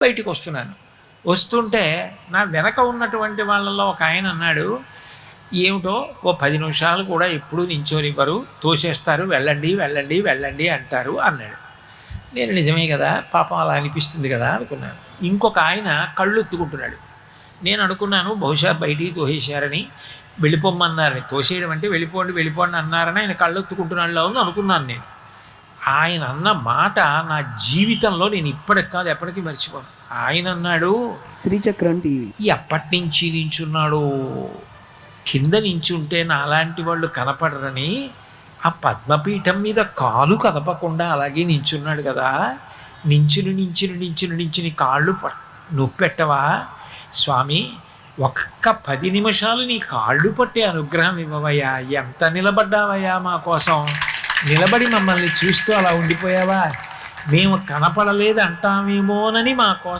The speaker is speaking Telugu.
బయటికి వస్తున్నాను. వస్తుంటే నా వెనక ఉన్నటువంటి వాళ్ళలో ఒక ఆయన అన్నాడు, "ఏమిటో ఓ 10 నిమిషాలు కూడా ఎప్పుడూ నించోనివ్వరు, తోసేస్తారు, వెళ్ళండి వెళ్ళండి వెళ్ళండి అంటారు" అన్నాడు. నేను నిజమే కదా, పాపం అలా అనిపిస్తుంది కదా అనుకున్నాను. ఇంకొక ఆయన కళ్ళు ఎత్తుకుంటున్నాడు. నేను అనుకున్నాను బహుశా బయటికి తోసేశారని, వెళ్ళిపోమ్మన్నారని, తోసేయడం అంటే వెళ్ళిపోండి వెళ్ళిపోండి అన్నారని ఆయన కళ్ళు ఎత్తుకుంటున్నాడులో ఉంది అనుకున్నాను నేను. ఆయన అన్న మాట నా జీవితంలో నేను ఇప్పటికి కాదు ఎప్పటికీ మర్చిపోను. ఆయన అన్నాడు, శ్రీచక్రం టీవీ ఎప్పటి నుంచి నించున్నాడు, కింద నించుంటే నాలాంటి వాళ్ళు కనపడరని ఆ పద్మపీఠం మీద కాలు కదపకుండా అలాగే నించున్నాడు కదా, నించుని కాళ్ళు నొప్పెట్టవా స్వామి, ఒక్క 10 నిమిషాలు నీ కాళ్ళు పట్టే అనుగ్రహం ఇవ్వవయ్యా, ఎంత నిలబడ్డావయ్యా మా కోసం, నిలబడి మమ్మల్ని చూస్తూ అలా ఉండిపోయావా, మేము కనపడలేదు అంటామేమోనని మా కోసం